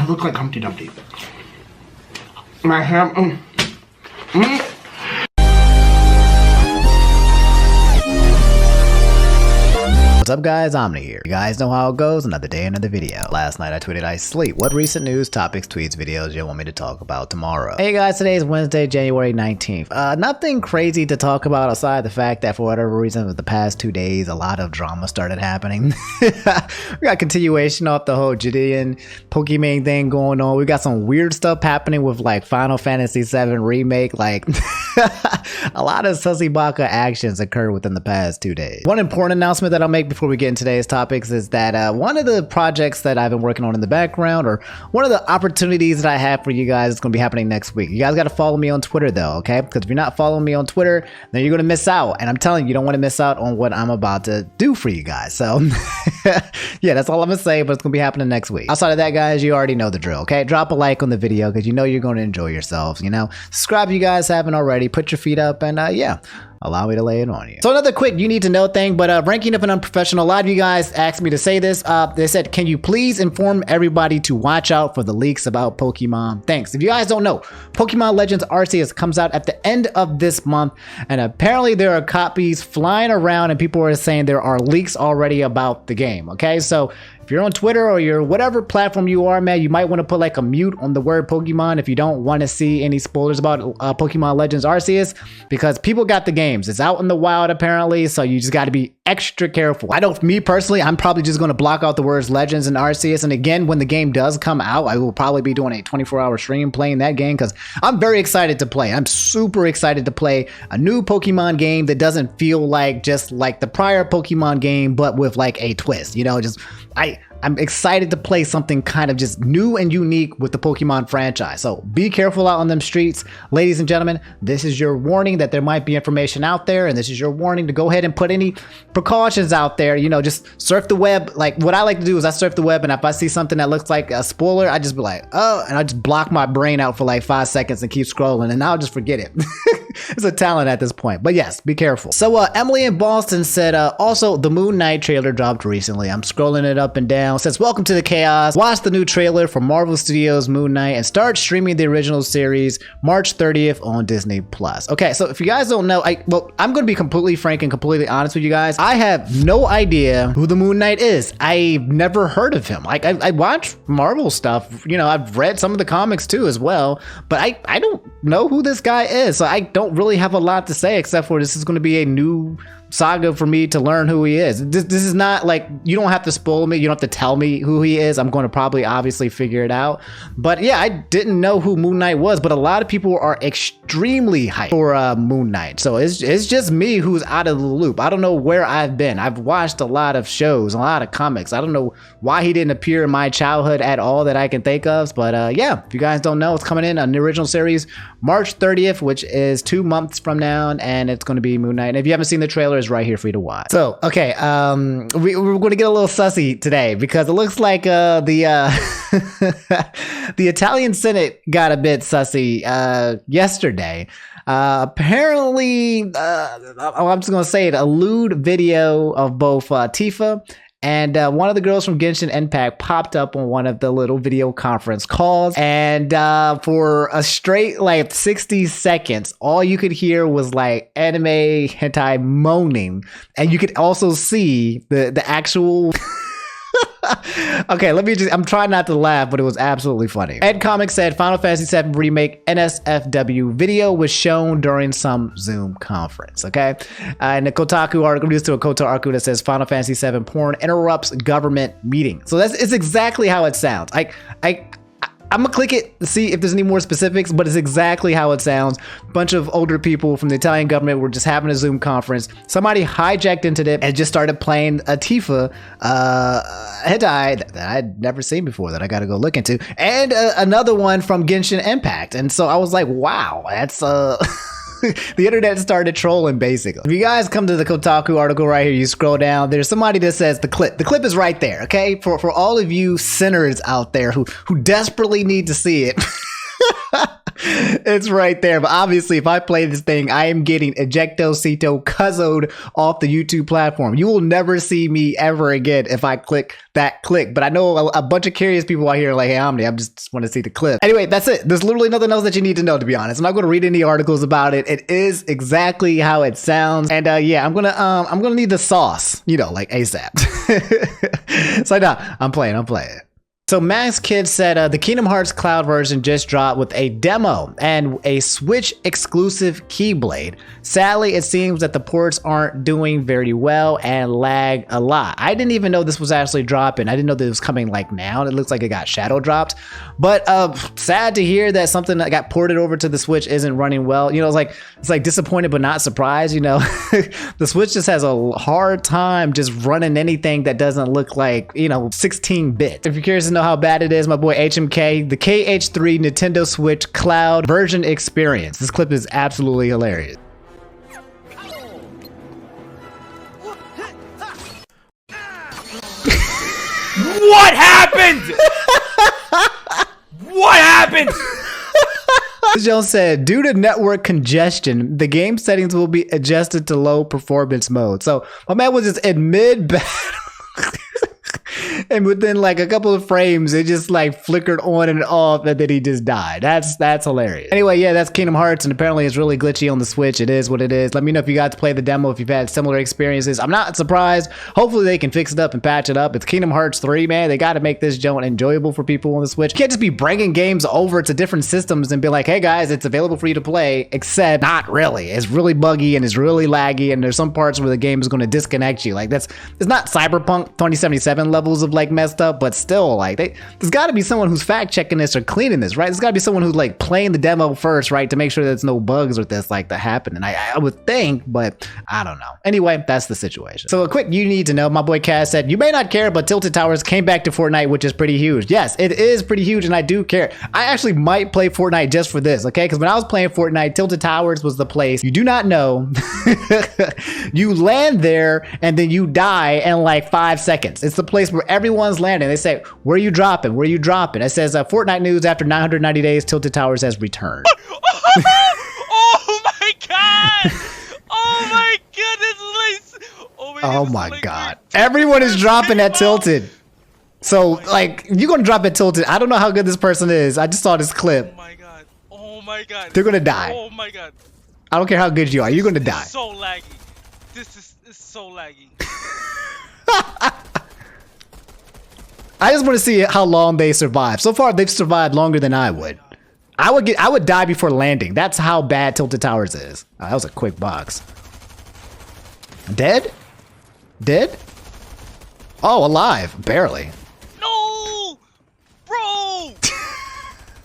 I look like Humpty Dumpty. My hair. What's up guys, Omni here. You guys know how it goes, another day, another video. Last night I tweeted I sleep. What recent news, topics, tweets, videos you want me to talk about tomorrow? Hey guys, today is Wednesday, January 19th. Nothing crazy to talk about aside the fact that for whatever reason for the past 2 days a lot of drama started happening. We got continuation off the whole JiDion Pokimane thing going on. We got some weird stuff happening with like Final Fantasy VII Remake. Like a lot of sussy baka actions occurred within the past 2 days. One important announcement that I'll make before we get into today's topics is that one of the projects that I've been working on in the background, or one of the opportunities that I have for you guys, is going to be happening next week. You guys got to follow me on Twitter though, okay? Because if you're not following me on Twitter, then you're going to miss out. And I'm telling you, you don't want to miss out on what I'm about to do for you guys. So yeah, that's all I'm going to say, but it's going to be happening next week. Outside of that, guys, you already know the drill, okay? Drop a like on the video because you know you're going to enjoy yourselves, you know? Subscribe if you guys haven't already. Put your feet up and yeah. Allow me to lay it on you. So another quick you need to know thing, but ranking up an unprofessional. A lot of you guys asked me to say this. They said, can you please inform everybody to watch out for the leaks about Pokemon? Thanks. If you guys don't know, Pokemon Legends Arceus comes out at the end of this month, and apparently there are copies flying around and people are saying there are leaks already about the game. Okay, so if you're on Twitter or you're whatever platform you are, man, you might want to put like a mute on the word Pokemon if you don't want to see any spoilers about Pokemon Legends Arceus, because people got the games. It's out in the wild apparently, so you just got to be extra careful. I know for me personally, I'm probably just going to block out the words Legends and Arceus. And again, when the game does come out, I will probably be doing a 24-hour stream playing that game because I'm very excited to play. I'm super excited to play a new Pokemon game that doesn't feel like just like the prior Pokemon game, but with like a twist, you know, just I'm excited to play something kind of just new and unique with the Pokemon franchise. So be careful out on them streets. Ladies and gentlemen, this is your warning that there might be information out there, and this is your warning to go ahead and put any precautions out there. You know, just surf the web. Like what I like to do is I surf the web, and if I see something that looks like a spoiler, I just be like, oh, and I just block my brain out for like 5 seconds and keep scrolling, and I'll just forget it. It's a talent at this point. But yes, be careful. So Emily in Boston said, also the Moon Knight trailer dropped recently. I'm scrolling it up and down. Says, welcome to the chaos. Watch the new trailer for Marvel Studios Moon Knight and start streaming the original series March 30th on Disney Plus. Okay, so if you guys don't know, I'm going to be completely frank and completely honest with you guys. I have no idea who the Moon Knight is. I've never heard of him. Like I watch Marvel stuff, you know, I've read some of the comics too as well, but I don't know who this guy is. So I don't really have a lot to say except for this is going to be a new saga for me to learn who he is. This is not like, you don't have to spoil me, you don't have to tell me who he is. I'm going to probably obviously figure it out. But yeah, I didn't know who Moon Knight was, but a lot of people are extremely hyped for Moon Knight. So it's just me who's out of the loop. I don't know where I've been. I've watched a lot of shows, a lot of comics. I don't know why he didn't appear in my childhood at all that I can think of. But yeah, if you guys don't know, it's coming in on the original series March 30th, which is 2 months from now, and it's going to be Moon Knight. And if you haven't seen the trailer, it's right here for you to watch. So okay, we're going to get a little sussy today because it looks like the Italian Senate got a bit sussy yesterday. Apparently, I'm just going to say it, a lewd video of both Tifa and one of the girls from Genshin Impact popped up on one of the little video conference calls. And for a straight like 60 seconds, all you could hear was like anime hentai moaning. And you could also see the actual... Okay, I'm trying not to laugh, but it was absolutely funny. Ed Comics said Final Fantasy VII Remake NSFW video was shown during some Zoom conference, okay? And the Kotaku article, leads to a Kotaku article that says Final Fantasy VII porn interrupts government meeting. So it's exactly how it sounds. I'm gonna click it to see if there's any more specifics, but it's exactly how it sounds. A bunch of older people from the Italian government were just having a Zoom conference. Somebody hijacked into it and just started playing a Tifa hentai that I'd never seen before that I gotta go look into, and another one from Genshin Impact. And so I was like, wow, that's the internet started trolling basically. If you guys come to the Kotaku article right here, you scroll down, there's somebody that says the clip is right there, okay? For all of you sinners out there who desperately need to see it. It's right there. But obviously, if I play this thing, I am getting ejectocito cuzzoed off the YouTube platform. You will never see me ever again if I click that click. But I know a bunch of curious people out here are like, hey, Omni, I just want to see the clip. Anyway, that's it. There's literally nothing else that you need to know, to be honest. I'm not going to read any articles about it. It is exactly how it sounds. And yeah, I'm gonna need the sauce, you know, like ASAP. So nah, I'm playing. So Max Kid said the Kingdom Hearts Cloud version just dropped with a demo and a Switch exclusive Keyblade. Sadly, it seems that the ports aren't doing very well and lag a lot. I didn't even know this was actually dropping. I didn't know that it was coming like now. It looks like it got shadow dropped. But sad to hear that something that got ported over to the Switch isn't running well. You know, it's like disappointed but not surprised, you know. The Switch just has a hard time just running anything that doesn't look like, you know, 16-bit. If you're curious to know how bad it is, my boy HMK, the KH3 Nintendo Switch Cloud version experience. This clip is absolutely hilarious. What happened? What happened? Jones said, due to network congestion, the game settings will be adjusted to low performance mode. So my man was just in mid battle. And within like a couple of frames, it just like flickered on and off, and then he just died. That's hilarious. Anyway, yeah, that's Kingdom Hearts, and apparently it's really glitchy on the Switch. It is what it is. Let me know if you got to play the demo, if you've had similar experiences. I'm not surprised. Hopefully they can fix it up and patch it up. It's Kingdom Hearts 3, man. They got to make this joint enjoyable for people on the Switch. You can't just be bringing games over to different systems and be like, hey guys, it's available for you to play, except not really. It's really buggy and it's really laggy, and there's some parts where the game is going to disconnect you. Like it's not Cyberpunk 2077 levels of like messed up, but still, like there's got to be someone who's fact checking this or cleaning this, right? There's got to be someone who's like playing the demo first, right, to make sure there's no bugs with this like that happen. And I would think, but I don't know. Anyway, that's the situation. So a quick you need to know, my boy Cass said, you may not care, but Tilted Towers came back to Fortnite, which is pretty huge. Yes, it is pretty huge, and I do care. I actually might play Fortnite just for this, okay? Because when I was playing Fortnite, Tilted Towers was the place you do not know. You land there and then you die in like 5 seconds. It's the place where everyone's landing. They say, where are you dropping? Where are you dropping? It says Fortnite news, after 990 days, Tilted Towers has returned. Oh my god! Oh my goodness! Oh my god. Everyone is dropping at Tilted. So, like, you're going to drop at Tilted. I don't know how good this person is. I just saw this clip. Oh my god. Oh my god. They're going to die. Oh my god. I don't care how good you are. You're going to die. So laggy. This is so laggy. I just want to see how long they survive. So far, they've survived longer than I would. I would die before landing. That's how bad Tilted Towers is. Oh, that was a quick box. Dead? Dead? Oh, alive. Barely. No! Bro!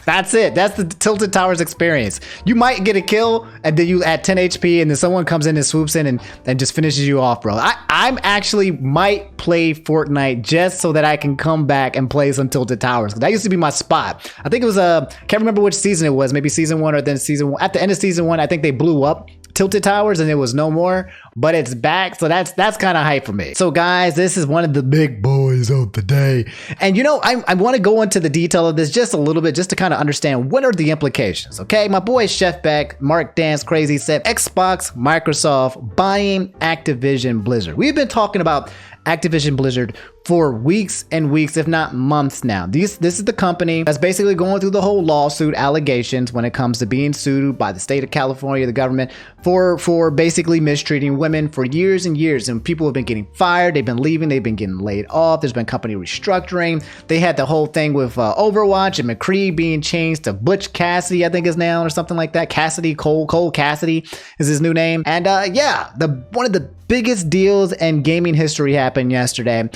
That's it. That's the Tilted Towers experience. You might get a kill and then you at 10 HP and then someone comes in and swoops in and just finishes you off, bro. I'm actually might play Fortnite just so that I can come back and play some Tilted Towers. That used to be my spot. I think it was can't remember which season it was. Maybe season 1 or then season 1. At the end of season 1, I think they blew up Tilted Towers and it was no more, but it's back. So that's kind of hype for me. So guys, this is one of the big boys of the day. And you know, I want to go into the detail of this just a little bit, just to kind of understand what are the implications. Okay, my boy Chef Beck, Mark Dance Crazy said Xbox, Microsoft buying Activision Blizzard. We've been talking about Activision Blizzard for weeks and weeks, if not months now. This is the company that's basically going through the whole lawsuit allegations when it comes to being sued by the state of California, the government, for basically mistreating women for years and years. And people have been getting fired, they've been leaving, they've been getting laid off, there's been company restructuring. They had the whole thing with Overwatch and McCree being changed to Butch Cassidy, I think is now, or something like that. Cassidy, Cole Cassidy is his new name. And yeah, one of the biggest deals in gaming history happened yesterday.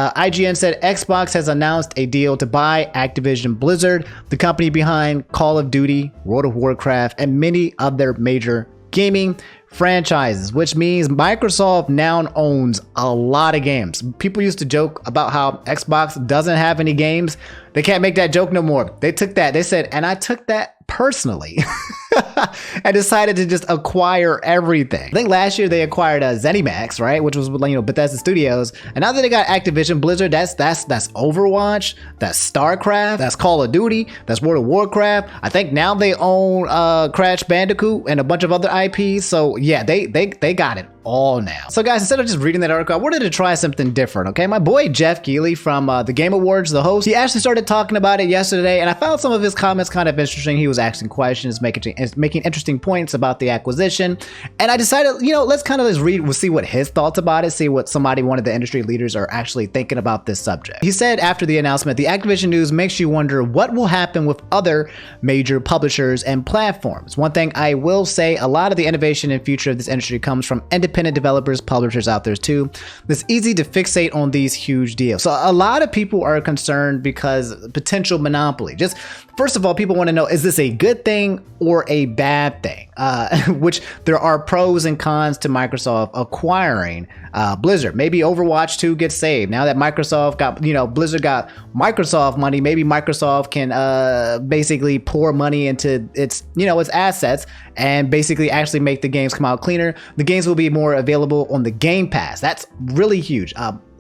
IGN said Xbox has announced a deal to buy Activision Blizzard, the company behind Call of Duty, World of Warcraft, and many other major gaming franchises, which means Microsoft now owns a lot of games. People used to joke about how Xbox doesn't have any games. They can't make that joke no more. They took that. They said, and I took that personally. and decided to just acquire everything. I think last year they acquired ZeniMax, right, which was Bethesda Studios, and now that they got Activision Blizzard, that's Overwatch, that's StarCraft, that's Call of Duty, that's World of Warcraft. I think now they own Crash Bandicoot and a bunch of other IPs. So yeah, they got it all now. So guys, instead of just reading that article, I wanted to try something different. Okay, my boy Jeff Keighley from the Game Awards, the host, he actually started talking about it yesterday, and I found some of his comments kind of interesting. He was asking questions, making interesting points about the acquisition, and I decided, let's kind of just read, we'll see what his thoughts about it, see what one of the industry leaders are actually thinking about this subject. He said after the announcement, the Activision news makes you wonder what will happen with other major publishers and platforms. One thing I will say, a lot of the innovation and future of this industry comes from independent developers, publishers out there too. It's easy to fixate on these huge deals. So a lot of people are concerned because potential monopoly. Just first of all, people want to know, is this a good thing or a bad thing? Which there are pros and cons to Microsoft acquiring Blizzard. Maybe Overwatch 2 gets saved. Now that Microsoft got, Blizzard got Microsoft money, maybe Microsoft can basically pour money into its assets and basically actually make the games come out cleaner. The games will be more available on the Game Pass. That's really huge.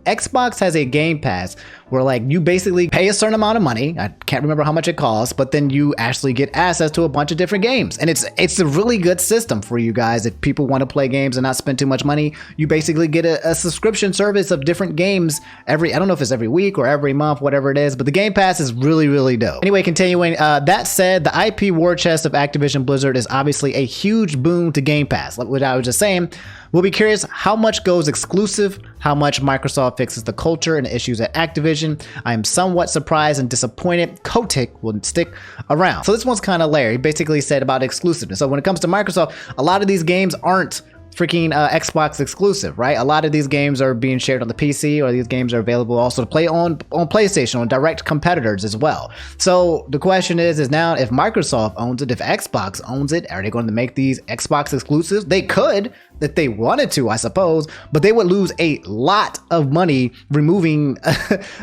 Xbox has a Game Pass where you basically pay a certain amount of money. I can't remember how much it costs, but then you actually get access to a bunch of different games. And it's a really good system for you guys. If people want to play games and not spend too much money, you basically get a subscription service of different games I don't know if it's every week or every month, whatever it is, but the Game Pass is really, really dope. Anyway, continuing, that said, the IP war chest of Activision Blizzard is obviously a huge boon to Game Pass. Like what I was just saying, we'll be curious how much goes exclusive, how much Microsoft fixes the culture and issues at Activision. I am somewhat surprised and disappointed Kotick will stick around. So this one's kind of layered. He basically said about exclusiveness. So when it comes to Microsoft, a lot of these games aren't freaking Xbox exclusive, right? A lot of these games are being shared on the PC, or these games are available also to play on PlayStation, on direct competitors as well. So the question is now if Microsoft owns it, if Xbox owns it, are they going to make these Xbox exclusives? They could, if they wanted to, I suppose, but they would lose a lot of money removing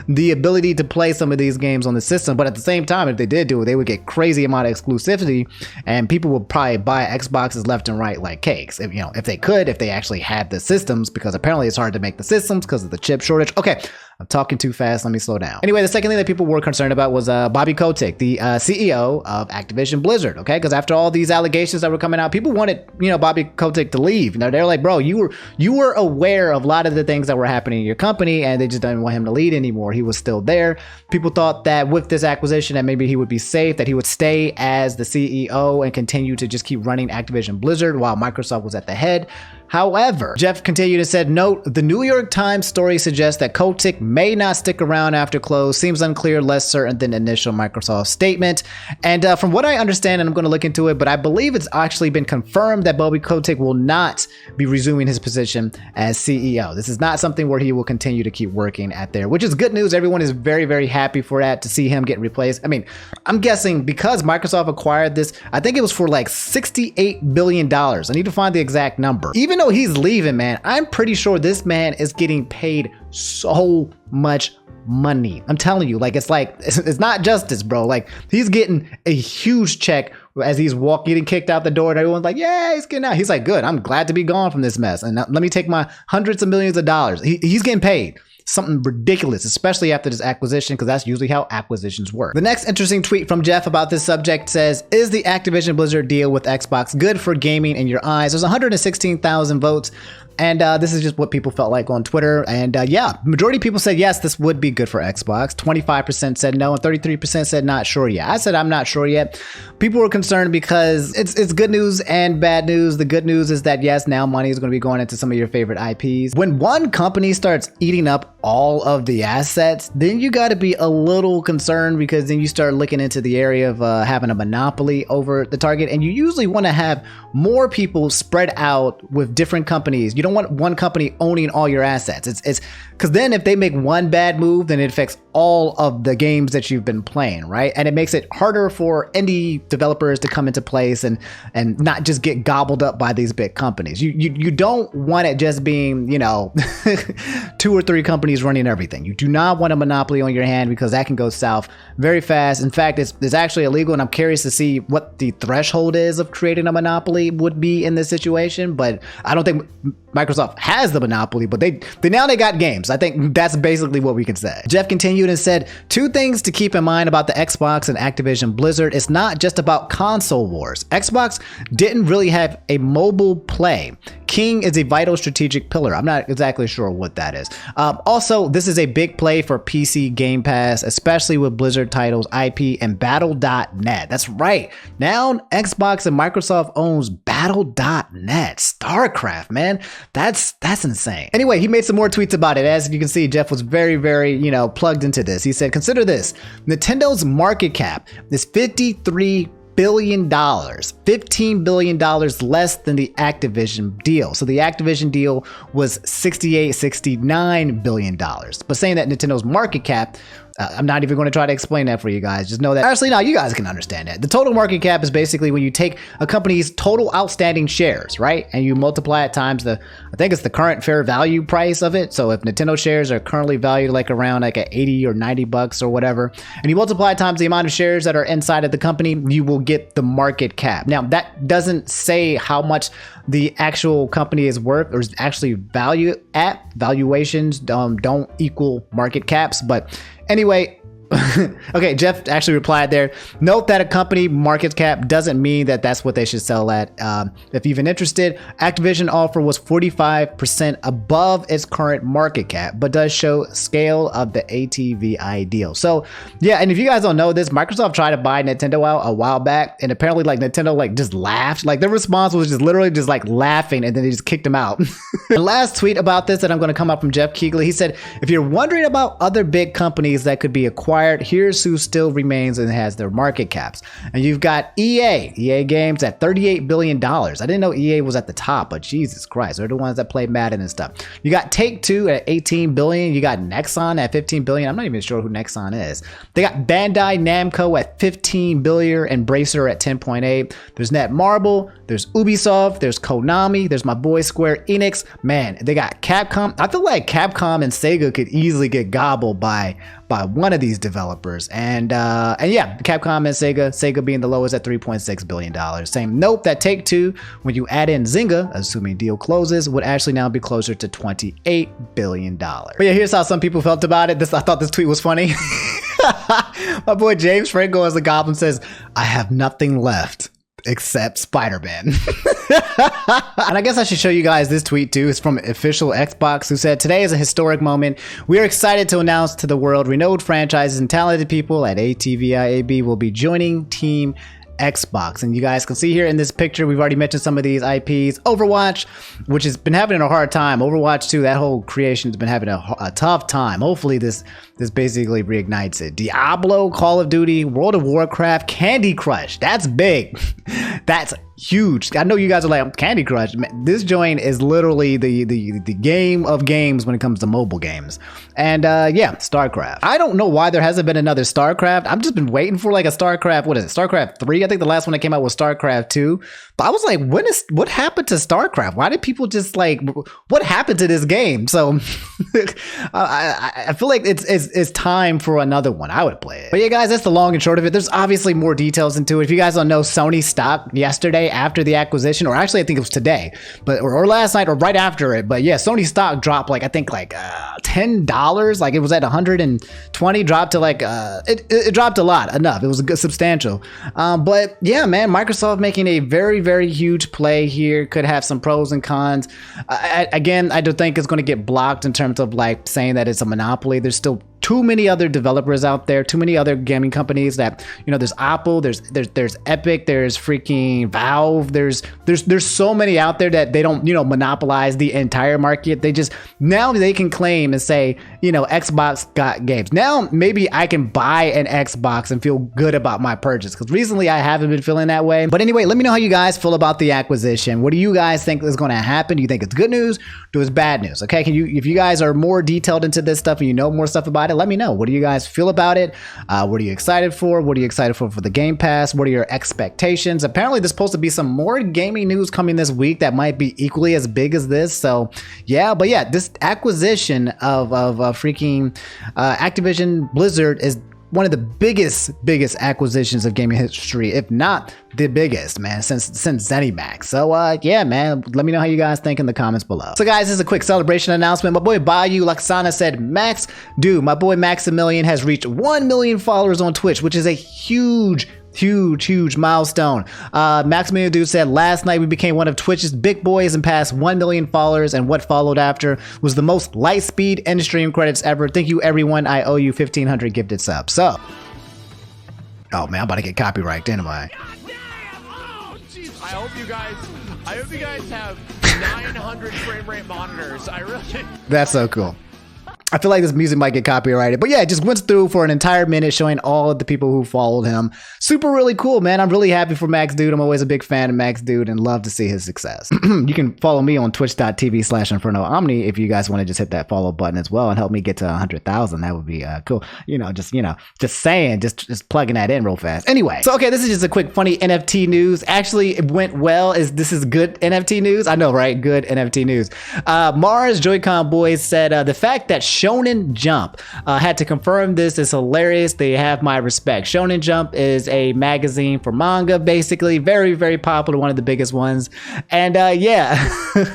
the ability to play some of these games on the system. But at the same time, if they did do it, they would get crazy amount of exclusivity, and people would probably buy Xboxes left and right like cakes. If they could, if they actually had the systems, because apparently it's hard to make the systems because of the chip shortage. Okay, I'm talking too fast. Let me slow down. Anyway, the second thing that people were concerned about was Bobby Kotick, the CEO of Activision Blizzard. Okay, because after all these allegations that were coming out, people wanted Bobby Kotick to leave. They're like, bro, you were aware of a lot of the things that were happening in your company, and they just didn't want him to lead anymore. He was still there. People thought that with this acquisition, that maybe he would be safe, that he would stay as the CEO and continue to just keep running Activision Blizzard while Microsoft was at the head. However, Jeff continued and said, note, the New York Times story suggests that Kotick may not stick around after close. Seems unclear, less certain than the initial Microsoft statement. And from what I understand, and I'm going to look into it, but I believe it's actually been confirmed that Bobby Kotick will not be resuming his position as CEO. This is not something where he will continue to keep working at there, which is good news. Everyone is very, very happy for that, to see him get replaced. I mean, I'm guessing because Microsoft acquired this, I think it was for like $68 billion. I need to find the exact number. Even though he's leaving, man, I'm pretty sure this man is getting paid so much money. I'm telling you, it's not justice, bro. Like, he's getting a huge check as he's getting kicked out the door, and everyone's like, yeah, he's getting out. He's like, good, I'm glad to be gone from this mess, and let me take my hundreds of millions of dollars. He's getting paid something ridiculous, especially after this acquisition, because that's usually how acquisitions work. The next interesting tweet from Jeff about this subject says, is the Activision Blizzard deal with Xbox good for gaming in your eyes? There's 116,000 votes. And this is just what people felt like on Twitter. And yeah, majority of people said, yes, this would be good for Xbox. 25% said no, and 33% said not sure yet. I said, I'm not sure yet. People were concerned because it's good news and bad news. The good news is that, yes, now money is going to be going into some of your favorite IPs. When one company starts eating up all of the assets, then you got to be a little concerned, because then you start looking into the area of having a monopoly over the target. And you usually want to have more people spread out with different companies. You don't want one company owning all your assets. It's because then if they make one bad move, then it affects all of the games that you've been playing, right? And it makes it harder for indie developers to come into place and not just get gobbled up by these big companies. You don't want it just being, 2 or 3 companies companies running everything. You do not want a monopoly on your hand because that can go south very fast. In fact, it's actually illegal, and I'm curious to see what the threshold is of creating a monopoly would be in this situation. But I don't think Microsoft has the monopoly, but they now got games. I think that's basically what we can say. Jeff continued and said, 2 things to keep in mind about the Xbox and Activision Blizzard. It's not just about console wars. Xbox didn't really have a mobile play. King is a vital strategic pillar. I'm not exactly sure what that is. Also, this is a big play for PC Game Pass, especially with Blizzard titles, IP, and Battle.net. That's right. Now Xbox and Microsoft owns Battle.net. StarCraft, man. That's insane. Anyway, he made some more tweets about it. As you can see, Jeff was very, very, plugged into this. He said, consider this. Nintendo's market cap is $53 billion, $15 billion less than the Activision deal. So the Activision deal was $69 billion. But saying that Nintendo's market cap, I'm not even going to try to explain that for you guys. Just know that. Actually, no, you guys can understand that. The total market cap is basically when you take a company's total outstanding shares, right? And you multiply it times I think it's the current fair value price of it. So if Nintendo shares are currently valued like around like at 80 or 90 bucks or whatever, and you multiply it times the amount of shares that are inside of the company, you will get the market cap. Now, that doesn't say how much the actual company is worth or is actually valued at. Valuations don't equal market caps, but anyway, okay, Jeff actually replied there. Note that a company market cap doesn't mean that that's what they should sell at. If even interested, Activision offer was 45% above its current market cap, but does show scale of the ATVI deal. So yeah, and if you guys don't know this, Microsoft tried to buy Nintendo out a while back, and apparently like Nintendo like just laughed. Like their response was just literally just like laughing, and then they just kicked them out. The last tweet about this that I'm going to come up from Jeff Keighley, he said, if you're wondering about other big companies that could be acquired, here's who still remains and has their market caps. And you've got EA Games at $38 billion. I didn't know EA was at the top, but Jesus Christ, they're the ones that play Madden and stuff. You got Take-Two at $18 billion. You got Nexon at $15 billion. I'm not even sure who Nexon is. They got Bandai Namco at $15 billion and Bracer at $10.8. There's Netmarble, there's Ubisoft, there's Konami, there's my boy Square Enix. Man, they got Capcom. I feel like Capcom and Sega could easily get gobbled by one of these developers. And yeah, Capcom and Sega being the lowest at $3.6 billion. Same note that Take-Two, when you add in Zynga, assuming deal closes, would actually now be closer to $28 billion. But yeah, here's how some people felt about it. I thought this tweet was funny. My boy James Franco as the Goblin says, I have nothing left except Spider-Man. And I guess I should show you guys this tweet too. It's from official Xbox, who said, today is a historic moment. We are excited to announce to the world renowned franchises and talented people at ATVIAB will be joining Team Xbox. And you guys can see here in this picture, we've already mentioned some of these IPs. Overwatch, which has been having a hard time. Overwatch 2, that whole creation has been having a tough time. Hopefully this basically reignites it. Diablo, Call of Duty, World of Warcraft, Candy Crush. That's big. That's huge. I know you guys are like, Candy Crush. Man, this joint is literally the game of games when it comes to mobile games. And yeah, StarCraft. I don't know why there hasn't been another StarCraft. I've just been waiting for like a StarCraft. What is it? StarCraft 3? I think the last one that came out was StarCraft 2. But I was like, what happened to StarCraft? Why did people just like, what happened to this game? So I feel like it's time for another one. I would play it. But yeah, guys, that's the long and short of it. There's obviously more details into it. If you guys don't know, Sony stock yesterday after the acquisition, or actually I think it was today, but or last night or right after it. But yeah, Sony stock dropped like I think like $10. Like it was at 120, dropped to like it dropped a lot, enough. It was a good substantial. But yeah, man, Microsoft making a very, very huge play here. Could have some pros and cons. Again, I do think it's going to get blocked in terms of like saying that it's a monopoly. There's still too many other developers out there, too many other gaming companies that, you know, there's Apple, there's Epic, there's freaking Valve, there's so many out there that they don't, you know, monopolize the entire market. They just, now they can claim and say, you know, Xbox got games. Now maybe I can buy an Xbox and feel good about my purchase, because recently I haven't been feeling that way. But anyway, let me know how you guys feel about the acquisition. What do you guys think is going to happen? Do you think it's good news? Do it's bad news? Okay, if you guys are more detailed into this stuff and you know more stuff about it, it. Let me know. What do you guys feel about it? What are you excited for? What are you excited for the Game Pass? What are your expectations? Apparently, there's supposed to be some more gaming news coming this week that might be equally as big as this. So, yeah. But yeah, this acquisition of freaking Activision Blizzard is one of the biggest acquisitions of gaming history, if not the biggest, man, since ZeniMax. So yeah, man, let me know how you guys think in the comments below. So guys, this is a quick celebration announcement. My boy Bayou Laksana said, my boy Maximillian has reached 1 million followers on Twitch, which is a huge milestone. Maximillian Dude said, last night we became one of Twitch's big boys and passed 1 million followers, and what followed after was the most light speed end stream credits ever. Thank you everyone. I owe you 1,500 gifted subs. So, oh man, I'm about to get copyrighted anyway. I hope you guys have 900 frame rate monitors. That's so cool. I feel like this music might get copyrighted, but yeah, it just went through for an entire minute showing all of the people who followed him. Super really cool, man. I'm really happy for Max Dude. I'm always a big fan of Max Dude and love to see his success. You can follow me on twitch.tv/Inferno Omni if you guys want to just hit that follow button as well and help me get to 100,000. That would be cool. Just saying, just plugging that in real fast. Anyway, so okay, this is just a quick funny NFT news. Actually, it went well. This is good NFT news? I know, right? Good NFT news. Mars Joy-Con Boys said the fact that Shonen Jump had to confirm this is hilarious. They have my respect. Shonen Jump is a magazine for manga, basically. Very popular, one of the biggest ones. And yeah,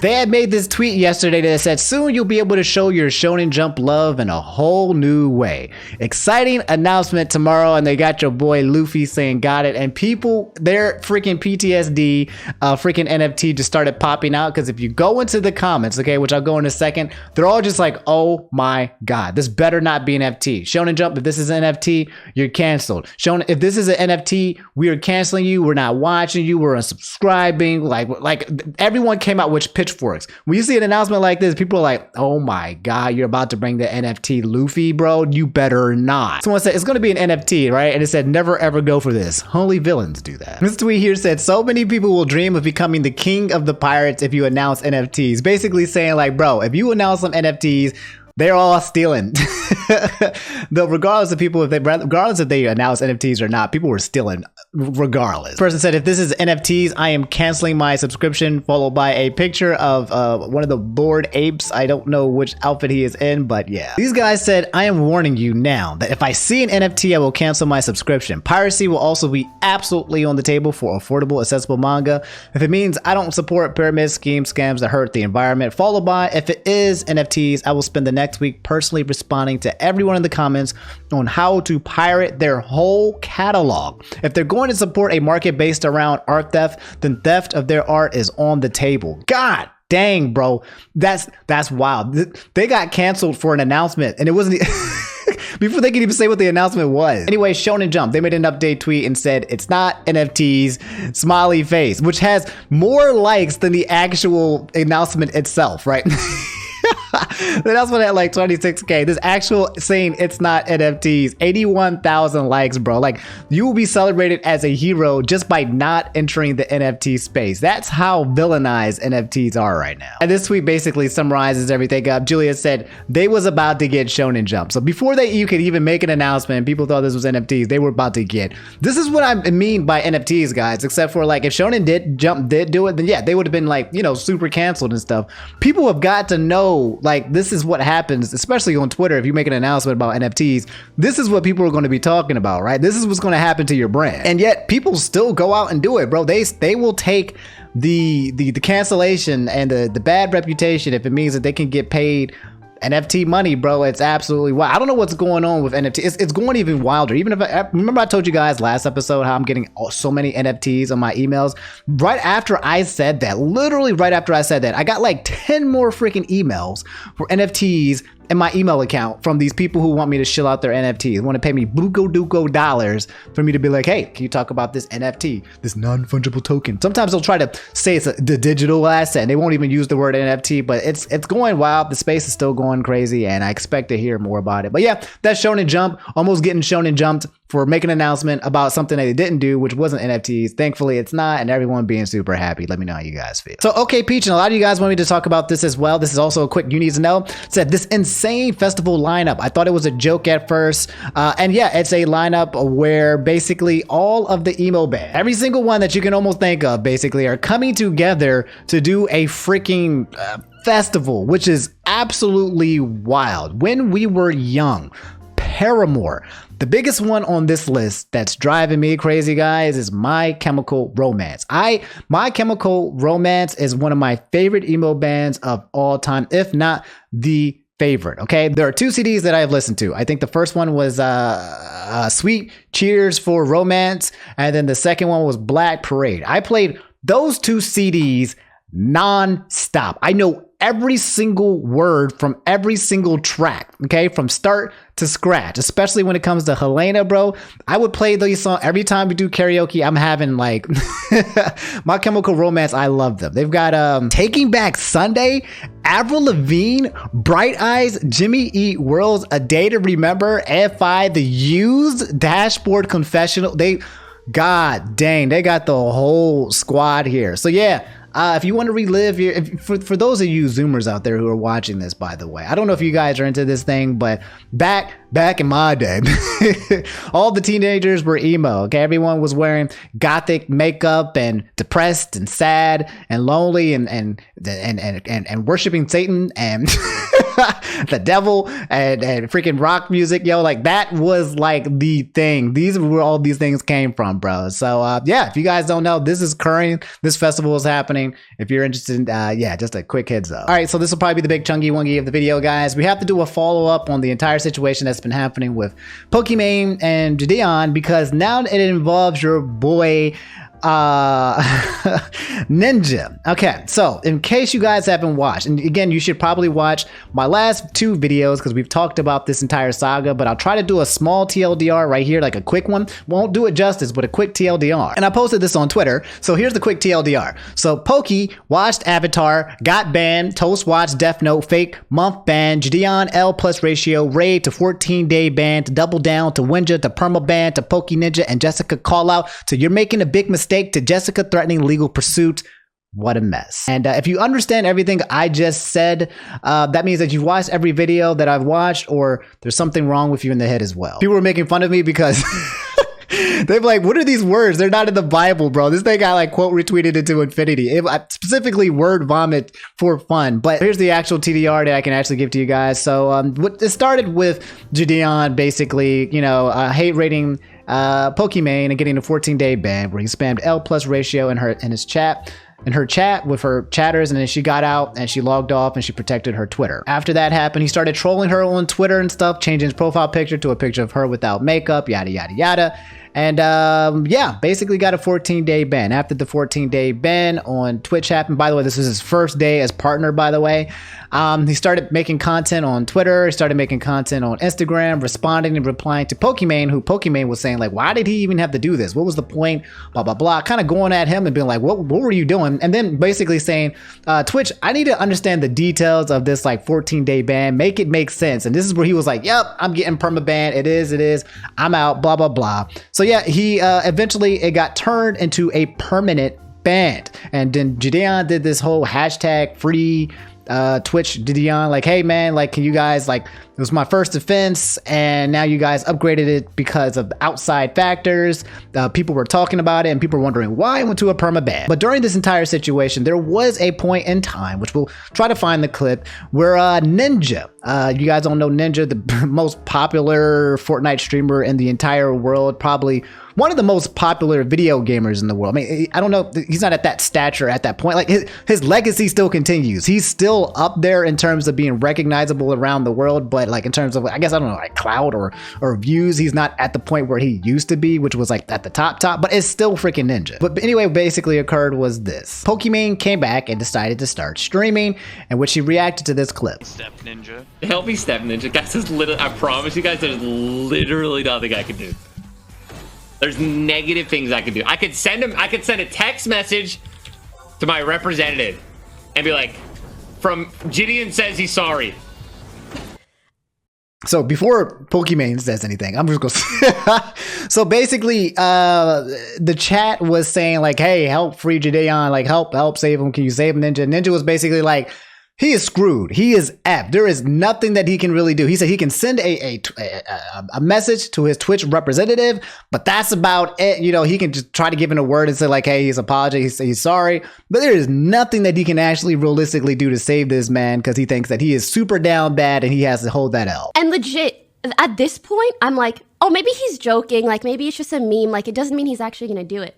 they had made this tweet yesterday that said, soon you'll be able to show your Shonen Jump love in a whole new way. Exciting announcement tomorrow. And they got your boy Luffy saying got it. And people, their freaking PTSD freaking NFT just started popping out. Because if you go into the comments, okay, which I'll go in a second, they're all just like, oh my God, this better not be an NFT. Shonen Jump, if this is an NFT, you're canceled. Shonen, if this is an NFT, we are canceling you. We're not watching you. We're unsubscribing. Like everyone came out with pitchforks. When you see an announcement like this, people are like, oh my God, you're about to bring the NFT Luffy, bro. You better not. Someone said it's going to be an NFT, right? And it said, never ever go for this. Only villains do that. This tweet here said, so many people will dream of becoming the king of the pirates if you announce NFTs. Basically saying like, bro, if you announce some NFTs, they're all stealing. Though regardless if they announce NFTs or not, people were stealing regardless. Person said, if this is NFTs, I am canceling my subscription, followed by a picture of one of the Bored Apes. I don't know which outfit he is in, but yeah. These guys said, I am warning you now that if I see an NFT, I will cancel my subscription. Piracy will also be absolutely on the table for affordable, accessible manga. If it means I don't support pyramid schemes, scams that hurt the environment, followed by, if it is NFTs, I will spend the next week personally responding to everyone in the comments on how to pirate their whole catalog. If they're going to support a market based around art theft, then theft of their art is on the table. God dang, bro. That's wild. They got canceled for an announcement and it wasn't before they could even say what the announcement was. Anyway, Shonen Jump, they made an update tweet and said it's not NFTs, smiley face, which has more likes than the actual announcement itself, right? The announcement had like 26K. This actual saying it's not NFTs, 81,000 likes, bro. Like, you will be celebrated as a hero just by not entering the NFT space. That's how villainized NFTs are right now. And this tweet basically summarizes everything up. Julia said they was about to get Shonen Jump. So before you could even make an announcement, people thought this was NFTs, they were about to get. This is what I mean by NFTs, guys, except for like if Shonen Jump did do it, then yeah, they would have been like, you know, super canceled and stuff. People have got to know, like, this is what happens, especially on Twitter. If you make an announcement about NFTs, this is what people are going to be talking about, right? This is what's going to happen to your brand. And yet people still go out and do it, bro. They will take the cancellation and the bad reputation if it means that they can get paid NFT money, bro. It's absolutely wild. I don't know what's going on with NFT. It's going even wilder. Even if I remember, I told you guys last episode how I'm getting so many NFTs on my emails. Right after I said that, literally right after I said that, I got like 10 more freaking emails for NFTs in my email account from these people who want me to shill out their NFTs, want to pay me buco dollars for me to be like, hey, can you talk about this NFT, this non-fungible token? Sometimes they'll try to say it's the digital asset and they won't even use the word NFT, but it's going wild. The space is still going crazy and I expect to hear more about it. But yeah, that's Shonen Jump, almost getting Shonen Jumped for making an announcement about something that they didn't do, which wasn't NFTs. Thankfully, it's not, and everyone being super happy. Let me know how you guys feel. So, OK Peach, and a lot of you guys want me to talk about this as well. This is also a quick you need to know. Said this insane festival lineup. I thought it was a joke at first. And yeah, it's a lineup where basically all of the emo bands, every single one that you can almost think of, basically are coming together to do a freaking festival, which is absolutely wild. When we were young, Paramore, the biggest one on this list that's driving me crazy, guys, is My Chemical Romance. My Chemical Romance is one of my favorite emo bands of all time, if not the favorite. Okay, there are 2 CDs that I have listened to. I think the first one was Sweet Cheers for Romance, and then the second one was Black Parade. I played those 2 CDs non-stop. I know every single word from every single track, okay, from start to scratch, especially when it comes to Helena, bro. I would play these songs every time we do karaoke. I'm having like My Chemical Romance. I love them. They've got Taking Back Sunday, Avril Lavigne, Bright Eyes, Jimmy Eat Worlds, A Day to Remember, FI, The Used, Dashboard Confessional. God dang, they got the whole squad here. So yeah, if you want to relive for those of you Zoomers out there who are watching this, by the way, I don't know if you guys are into this thing, but back in my day, all the teenagers were emo. Okay, everyone was wearing gothic makeup and depressed and sad and lonely and worshiping Satan and the devil and freaking rock music, yo. Like that was like the thing. These were where all these things came from, bro. So yeah, if you guys don't know, this is current. This festival is happening. If you're interested, yeah, just a quick heads up. All right, so this will probably be the big chunky wungy of the video, guys. We have to do a follow-up on the entire situation that's been happening with Pokimane and JiDion, because now it involves your boy Ninja. Okay, so in case you guys haven't watched, and again, you should probably watch my last 2 videos because we've talked about this entire saga, but I'll try to do a small TLDR right here, like a quick one. Won't do it justice, but a quick TLDR. And I posted this on Twitter, so here's the quick TLDR. So Poki watched Avatar, got banned, Toast watched Death Note, fake month ban, JiDion L+ ratio, raid to 14-day ban, to double down, to Winja, to perma ban, to Poki Ninja, and Jessica call out to you're making a big mistake, to Jessica threatening legal pursuit. What a mess. And if you understand everything I just said, that means that you've watched every video that I've watched, or there's something wrong with you in the head as well. People were making fun of me because they're like, what are these words? They're not in the Bible, bro. This thing I like quote retweeted into infinity. Specifically word vomit for fun. But here's the actual TDR that I can actually give to you guys. So it started with JiDion basically, you know, hate rating Pokimane and getting a 14-day ban where he spammed L+ ratio in her chat with her chatters, and then she got out and she logged off and she protected her Twitter. After that happened, he started trolling her on Twitter and stuff, changing his profile picture to a picture of her without makeup, yada yada yada. And yeah, basically got a 14-day ban. After the 14-day ban on Twitch happened, by the way, this is his first day as partner, by the way. He started making content on Twitter. He started making content on Instagram, responding and replying to Pokimane, who Pokimane was saying like, why did he even have to do this? What was the point? Blah, blah, blah. Kind of going at him and being like, what were you doing? And then basically saying, Twitch, I need to understand the details of this like 14-day ban. Make it make sense. And this is where he was like, yep, I'm getting permaban. It is. I'm out, blah, blah, blah. So yeah, he eventually it got turned into a permanent ban. And then JiDion did this whole hashtag free Twitch JiDion, like, hey man, like, can you guys, like, it was my first offense and now you guys upgraded it because of outside factors. People were talking about it and people were wondering why I went to a perma ban. But during this entire situation, there was a point in time, which we'll try to find the clip, where Ninja, you guys don't know Ninja, the most popular Fortnite streamer in the entire world, probably one of the most popular video gamers in the world. I mean, I don't know, he's not at that stature at that point. Like his legacy still continues. He's still up there in terms of being recognizable around the world, but like in terms of, I guess, I don't know, like clout or views, he's not at the point where he used to be, which was like at the top, but it's still freaking Ninja. But anyway, what basically occurred was this. Pokimane came back and decided to start streaming, in which he reacted to this clip. Step Ninja. Help me, Step Ninja. Guys, there's literally, I promise you guys, there's literally nothing I can do. There's negative things I could do. I could send a text message to my representative and be like, JiDion says he's sorry. So before Pokimane says anything, I'm just gonna. So basically, the chat was saying like, "Hey, help free JiDion, like help save him. Can you save him, Ninja?" Ninja was basically like, he is screwed. He is effed. There is nothing that he can really do. He said he can send a message to his Twitch representative, but that's about it. You know, he can just try to give in a word and say like, hey, he's apologizing, he's sorry. But there is nothing that he can actually realistically do to save this man because he thinks that he is super down bad and he has to hold that L. And legit, at this point, I'm like, oh, maybe he's joking. Like, maybe it's just a meme. Like, it doesn't mean he's actually going to do it.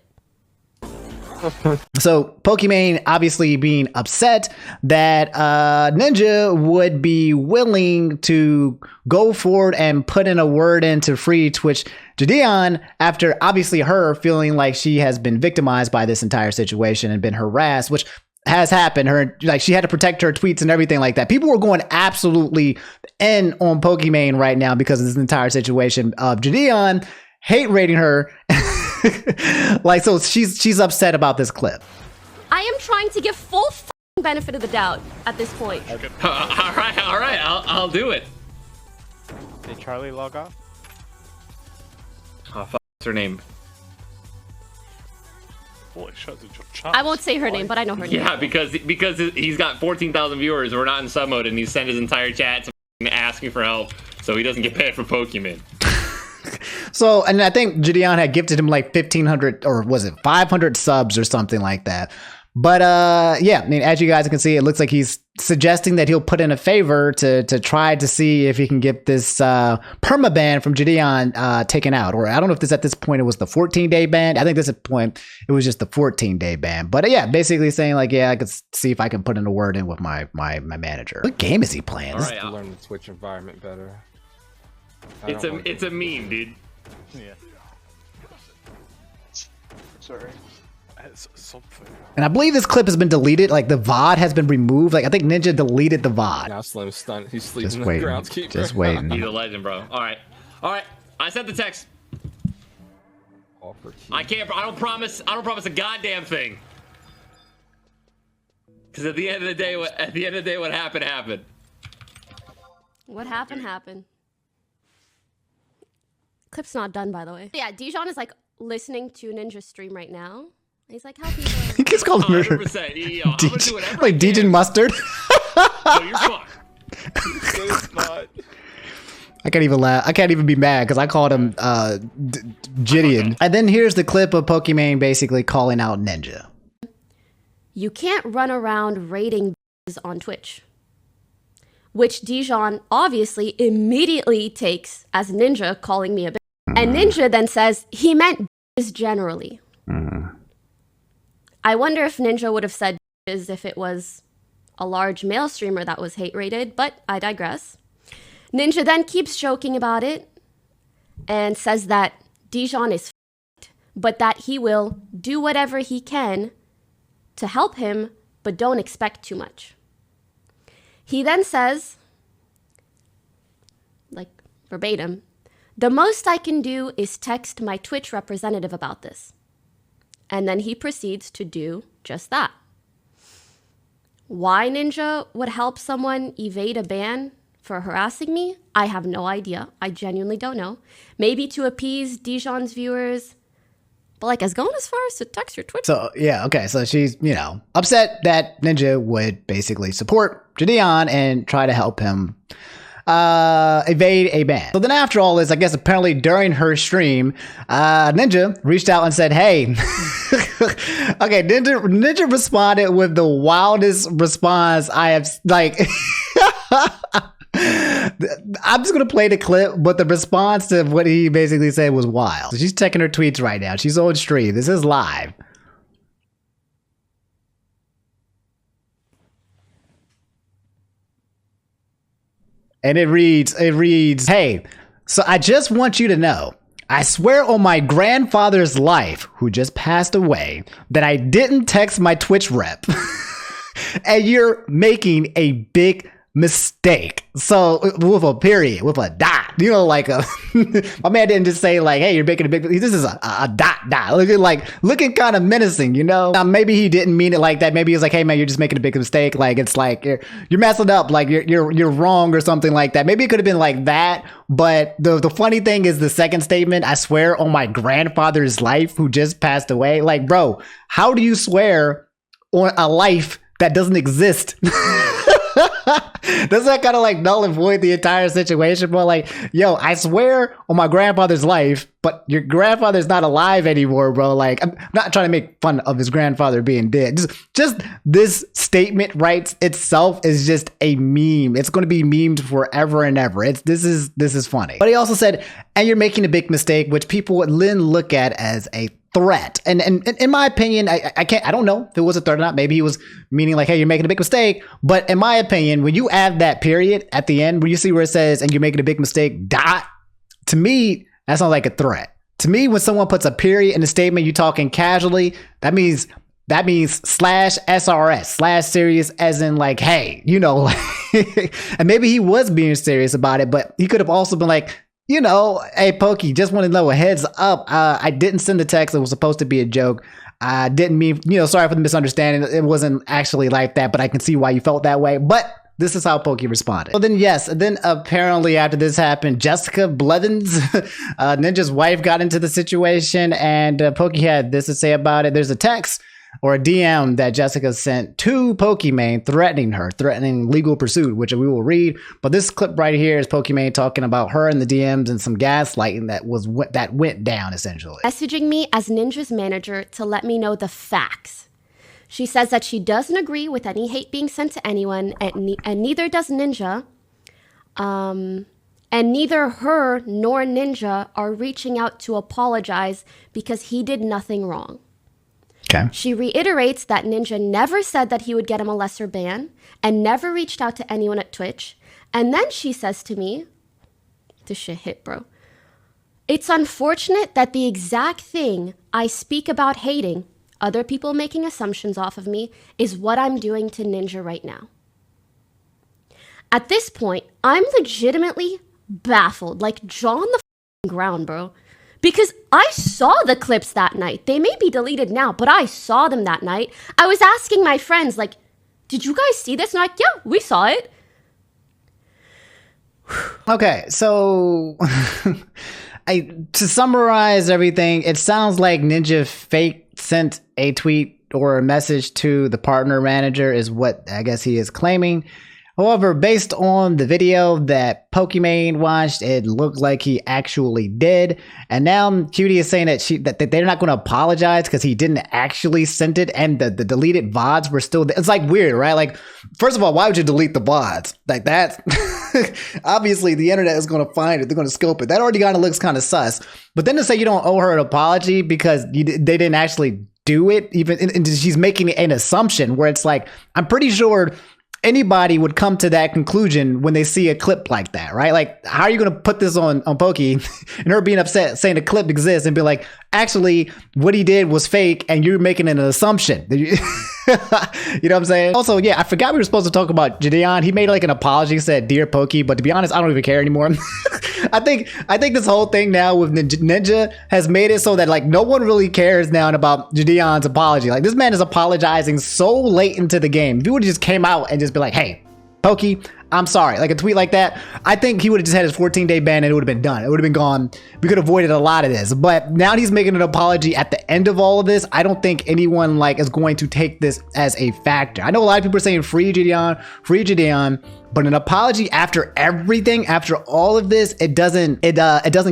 So Pokimane obviously being upset that Ninja would be willing to go forward and put in a word in to free Twitch JiDion after obviously her feeling like she has been victimized by this entire situation and been harassed, which has happened. Her, like, she had to protect her tweets and everything like that. People were going absolutely in on Pokimane right now because of this entire situation of JiDion hate rating her. Like, so she's upset about this clip. I am trying to give full benefit of the doubt at this point. all right, I'll do it. Did Charlie log off? Oh, fuck, what's her name? Boy, shut your chat. I won't say her name, but I know her name. Yeah, because he's got 14,000 viewers. We're not in sub mode, and he sent his entire chat to asking for help, so he doesn't get paid for Pokimane. So, and I think JiDion had gifted him like 1,500 or was it 500 subs or something like that. But yeah, I mean, as you guys can see, it looks like he's suggesting that he'll put in a favor to try to see if he can get this permaban from JiDion taken out. Or I don't know if this at this point it was the 14-day ban. I think this point it was just the 14-day ban. But yeah, basically saying like, yeah, I could see if I can put in a word in with my manager. What game is he playing? All right, To learn the Twitch environment better. it's a meme, dude. Yeah. Sorry. It's something. And I believe this clip has been deleted. Like the VOD has been removed. Like I think Ninja deleted the VOD. Now Slim's stunned. He's sleeping Just in waiting. the groundskeeper. Just waiting. He's a legend, bro. All right. I sent the text. Offer key. I don't promise a goddamn thing. Because at the end of the day, what happened happened. What happened. Clip's not done, by the way. Yeah, JiDion is like listening to Ninja's stream right now. And he's like, how people. He keeps calling her 100%. Yo, I'm gonna do whatever. like DJ Mustard. Oh, you're fucked. It's not. I can't even laugh. I can't even be mad because I called him JiDion. And then here's the clip of Pokimane basically calling out Ninja. You can't run around rating on Twitch. Which JiDion obviously immediately takes as Ninja calling me a bitch. And Ninja then says he meant generally. I wonder if Ninja would have said if it was a large male streamer that was hate rated, but I digress. Ninja then keeps joking about it and says that JiDion is but that he will do whatever he can to help him, but don't expect too much. He then says, like verbatim, the most I can do is text my Twitch representative about this. And then he proceeds to do just that. Why Ninja would help someone evade a ban for harassing me, I have no idea. I genuinely don't know. Maybe to appease JiDion's viewers. But like, as going as far as to text your Twitch. So yeah, okay. So she's, you know, upset that Ninja would basically support JiDion and try to help him evade a ban. So then after all this, I guess apparently during her stream, Ninja reached out and said, hey, okay, Ninja responded with the wildest response I have, like, I'm just gonna play the clip, but the response to what he basically said was wild. So she's checking her tweets right now. She's on stream. This is live. And it reads, hey, so I just want you to know, I swear on my grandfather's life, who just passed away, that I didn't text my Twitch rep. And you're making a big mistake. So with a period, with a dot, you know, like a my man didn't just say like, hey, you're making a big, this is a dot looking kind of menacing, you know. Now, maybe he didn't mean it like that. Maybe he was like, hey man, you're just making a big mistake, like it's like you're messing up, like you're wrong or something like that. Maybe it could have been like that. But the funny thing is the second statement, I swear on my grandfather's life who just passed away. Like, bro, how do you swear on a life that doesn't exist? Doesn't that kind of like null and void the entire situation, bro? Like, yo, I swear on my grandfather's life, but your grandfather's not alive anymore, bro. Like, I'm not trying to make fun of his grandfather being dead. Just this statement writes itself is just a meme. It's going to be memed forever and ever. This is funny. But he also said, and you're making a big mistake, which people would then look at as a threat. And in my opinion, I don't know if it was a threat or not. Maybe he was meaning like, hey, you're making a big mistake. But in my opinion, when you add that period at the end, where you see where it says, and you're making a big mistake, dot, to me, that sounds like a threat. To me, when someone puts a period in a statement, you're talking casually, that means slash SRS, slash serious, as in like, hey, you know, and maybe he was being serious about it, but he could have also been like, you know, hey, Pokey, just want to know a heads up. I didn't send the text. It was supposed to be a joke. I didn't mean, you know, sorry for the misunderstanding. It wasn't actually like that, but I can see why you felt that way. But this is how Pokey responded. So then apparently after this happened, Jessica Blevins, Ninja's wife, got into the situation, and Pokey had this to say about it. There's a text or a DM that Jessica sent to Pokimane threatening legal pursuit, which we will read. But this clip right here is Pokimane talking about her in the DMs and some gaslighting that went down, essentially. Messaging me as Ninja's manager to let me know the facts. She says that she doesn't agree with any hate being sent to anyone, and neither does Ninja. And neither her nor Ninja are reaching out to apologize because he did nothing wrong. Okay. She reiterates that Ninja never said that he would get him a lesser ban and never reached out to anyone at Twitch. And then she says to me, this shit hit, bro. It's unfortunate that the exact thing I speak about hating, other people making assumptions off of me, is what I'm doing to Ninja right now. At this point, I'm legitimately baffled, like jaw on the ground, bro. Because I saw the clips that night. They may be deleted now, but I saw them that night. I was asking my friends, like, did you guys see this? And like, yeah, we saw it. Okay, so to summarize everything, it sounds like Ninja fake sent a tweet or a message to the partner manager is what I guess he is claiming. However, based on the video that Pokimane watched, it looked like he actually did. And now Cutie is saying that they're not going to apologize because he didn't actually send it, and the deleted VODs were still there. It's like weird, right? Like, first of all, why would you delete the VODs? Like that, obviously the internet is going to find it. They're going to scope it. That already kind of looks kind of sus. But then to say you don't owe her an apology because they didn't actually do it, even and she's making an assumption where it's like, I'm pretty sure anybody would come to that conclusion when they see a clip like that, right? Like, how are you going to put this on Pokey and her being upset saying the clip exists and be like, actually, what he did was fake and you're making an assumption. You know what I'm saying? Also, yeah, I forgot we were supposed to talk about JiDion. He made like an apology, said, "Dear Pokey," but to be honest, I don't even care anymore. I think this whole thing now with Ninja has made it so that like no one really cares now about JiDion's apology. Like, this man is apologizing so late into the game. If he would have just came out and just be like, "Hey, Pokey, I'm sorry," like a tweet like that, I think he would have just had his 14-day ban and it would have been done. It would have been gone. We could have avoided a lot of this. But now he's making an apology at the end of all of this. I don't think anyone like is going to take this as a factor. I know a lot of people are saying free JiDion, but an apology after everything, after all of this, it doesn't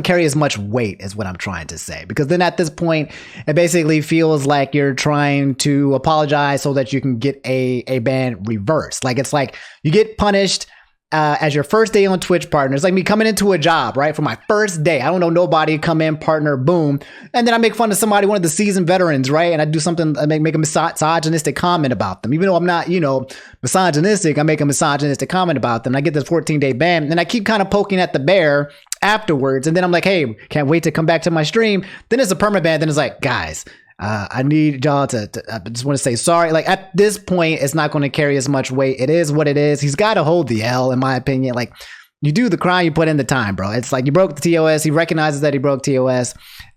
carry as much weight as what I'm trying to say. Because then at this point, it basically feels like you're trying to apologize so that you can get a ban reversed. Like, it's like you get punished as your first day on Twitch, partner. It's like me coming into a job, right? For my first day, I don't know nobody, come in, partner, boom. And then I make fun of somebody, one of the seasoned veterans, right? And I do something, I make a misogynistic comment about them. Even though I'm not, misogynistic, I make a misogynistic comment about them. And I get this 14-day ban. And I keep kind of poking at the bear afterwards. And then I'm like, hey, can't wait to come back to my stream. Then it's a permaban. Then it's like, guys, I need y'all to I just want to say sorry. Like at this point, it's not going to carry as much weight. It is what it is. He's got to hold the L, in my opinion. Like you do the crime, you put in the time, bro. It's like you broke the TOS. He recognizes that he broke TOS.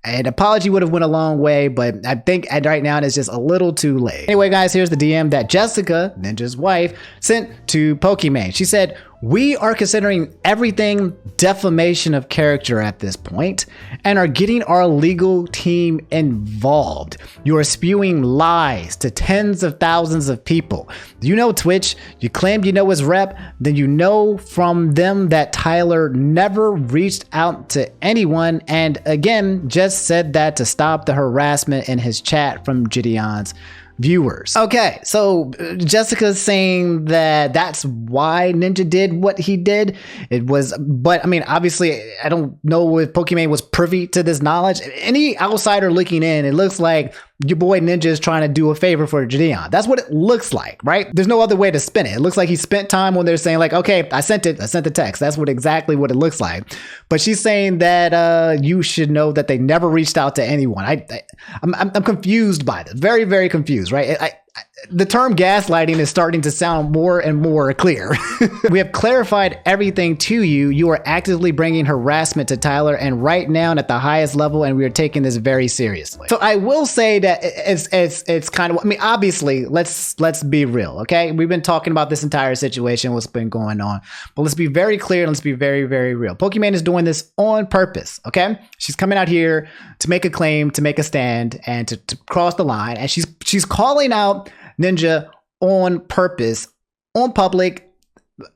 An apology would have went a long way, but I think right now it's just a little too late. Anyway, guys, here's the DM that Jessica, Ninja's wife, sent to Pokimane. She said, "We are considering everything defamation of character at this point and are getting our legal team involved. You are spewing lies to tens of thousands of people. You know Twitch, you claimed you know his rep, then you know from them that Tyler never reached out to anyone and again just said that to stop the harassment in his chat from JiDion's viewers." Okay, so Jessica's saying that that's why Ninja did what he did. It was, but I mean, obviously, I don't know if Pokimane was privy to this knowledge. Any outsider looking in, it looks like your boy Ninja is trying to do a favor for JiDion. That's what it looks like, right? There's no other way to spin it. It looks like he spent time when they're saying like, okay, I sent the text. That's exactly what it looks like. But she's saying that you should know that they never reached out to anyone. I'm confused by this. Very, very confused, right? The term gaslighting is starting to sound more and more clear. We have clarified everything to you. You are actively bringing harassment to Tyler and right now at the highest level, and we are taking this very seriously. So I will say that it's kind of, I mean, obviously, let's be real, okay? We've been talking about this entire situation, what's been going on, but let's be very clear and let's be very, very real. Pokimane is doing this on purpose, okay? She's coming out here to make a claim, to make a stand, and to cross the line, and she's calling out Ninja on purpose, on public,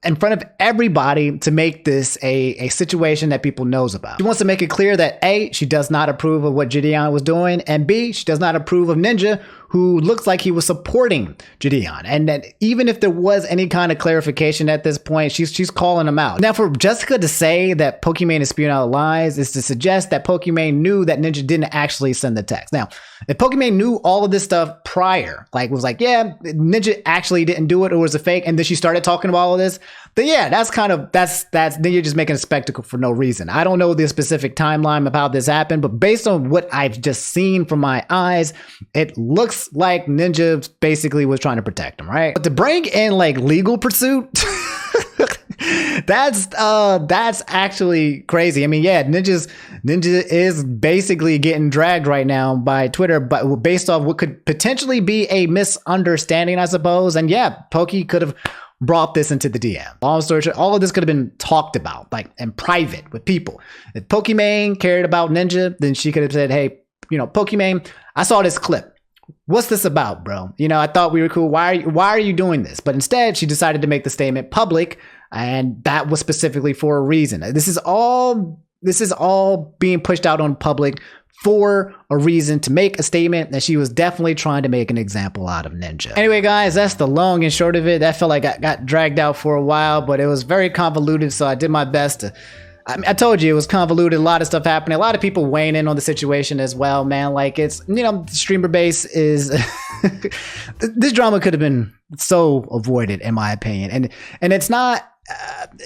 in front of everybody to make this a situation that people knows about. She wants to make it clear that A, she does not approve of what JiDion was doing, and B, she does not approve of Ninja, who looks like he was supporting JiDion. And that even if there was any kind of clarification at this point, she's calling him out. Now, for Jessica to say that Pokimane is spewing out lies is to suggest that Pokimane knew that Ninja didn't actually send the text. Now, if Pokimane knew all of this stuff prior, like was like, yeah, Ninja actually didn't do it, or was a fake, and then she started talking about all of this, then yeah, that's then you're just making a spectacle for no reason. I don't know the specific timeline of how this happened, but based on what I've just seen from my eyes, it looks like Ninja basically was trying to protect him, right? But to bring in like legal pursuit, that's actually crazy. I mean, yeah, Ninja is basically getting dragged right now by Twitter, but based off what could potentially be a misunderstanding, I suppose. And yeah, Pokey could have brought this into the DM. Long story short, all of this could have been talked about, like in private with people. If Pokimane cared about Ninja, then she could have said, hey, Pokimane, I saw this clip. What's this about, bro? I thought we were cool. Why are you doing this? But instead, she decided to make the statement public, and that was specifically for a reason. This is all being pushed out on public for a reason, to make a statement that she was definitely trying to make an example out of Ninja. Anyway, guys, that's the long and short of it. That felt like I got dragged out for a while, but it was very convoluted, so I did my best to... I told you it was convoluted, a lot of stuff happening, a lot of people weighing in on the situation as well, man. Like, it's, streamer base is... this drama could have been so avoided, in my opinion. And it's not...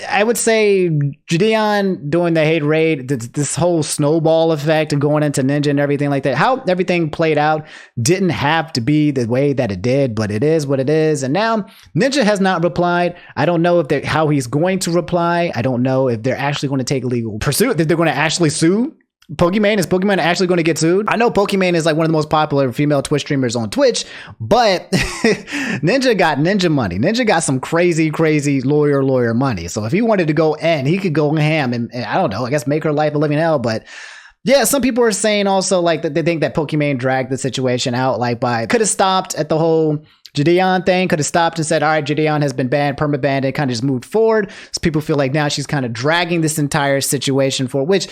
I would say JiDion doing the hate raid, this whole snowball effect and going into Ninja and everything like that, how everything played out didn't have to be the way that it did, but it is what it is. And now Ninja has not replied. I don't know how he's going to reply. I don't know if they're actually going to take legal pursuit, if they're going to actually sue Pokimane. Is Pokimane actually going to get sued? I know Pokimane is like one of the most popular female Twitch streamers on Twitch, but Ninja got Ninja money. Ninja got some crazy lawyer money. So if he wanted to go in, he could go ham and I don't know, I guess make her life a living hell. But yeah, some people are saying also like that they think that Pokimane dragged the situation out, like could have stopped at the whole JiDion thing, could have stopped and said, all right, JiDion has been banned, perma-banned, and kind of just moved forward. So people feel like now she's kind of dragging this entire situation for, which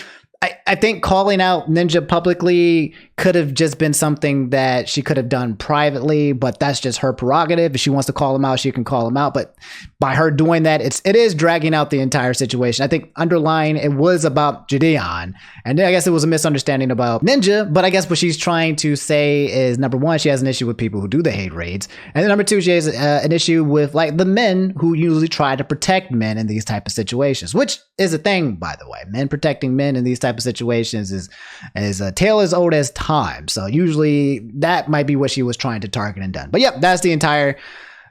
I think calling out Ninja publicly could have just been something that she could have done privately, but that's just her prerogative. If she wants to call him out, she can call him out. But by her doing that, it is dragging out the entire situation. I think underlying it was about JiDion, and then I guess it was a misunderstanding about Ninja. But I guess what she's trying to say is, number one, she has an issue with people who do the hate raids, and then number two, she has an issue with like the men who usually try to protect men in these type of situations, which is a thing, by the way. Men protecting men in these type type of situations is a tale as old as time. So usually that might be what she was trying to target and done. But yep, that's the entire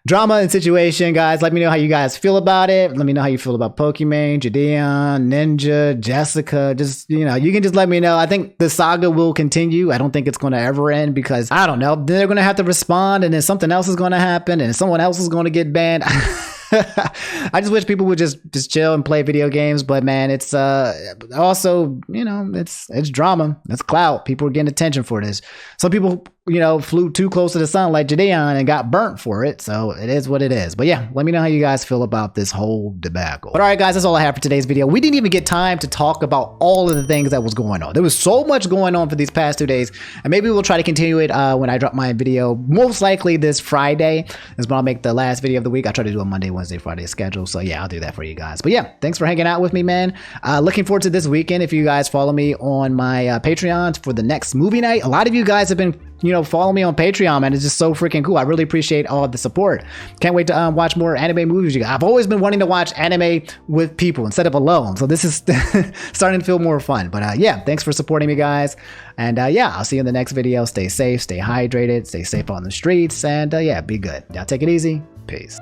drama and situation, guys. Let me know how you guys feel about it. Let me know how you feel about Pokimane, JiDion, Ninja, Jessica. Just, you know, you can just let me know. I think the saga will continue. I don't think it's going to ever end because, I don't know, they're going to have to respond and then something else is going to happen and someone else is going to get banned. I just wish people would just chill and play video games, but man, it's also, you know, it's drama, it's clout. People are getting attention for this. Some people, you know, flew too close to the sun like JiDion and got burnt for it, so it is what it is. But yeah, let me know how you guys feel about this whole debacle. But all right, guys, that's all I have for today's video. We didn't even get time to talk about all of the things that was going on. There was so much going on for these past 2 days, and maybe we'll try to continue it when I drop my video. Most likely this Friday is when I'll make the last video of the week. I try to do a Monday, Wednesday, Friday schedule, so yeah, I'll do that for you guys. But yeah, thanks for hanging out with me, man. Looking forward to this weekend. If you guys follow me on my Patreon for the next movie night, a lot of you guys have been, you know, follow me on Patreon, man. It's just so freaking cool. I really appreciate all of the support. Can't wait to watch more anime movies. I've always been wanting to watch anime with people instead of alone, so this is starting to feel more fun. But yeah, thanks for supporting me, guys. And yeah, I'll see you in the next video. Stay safe, stay hydrated, stay safe on the streets, and yeah, be good. Y'all take it easy. Peace.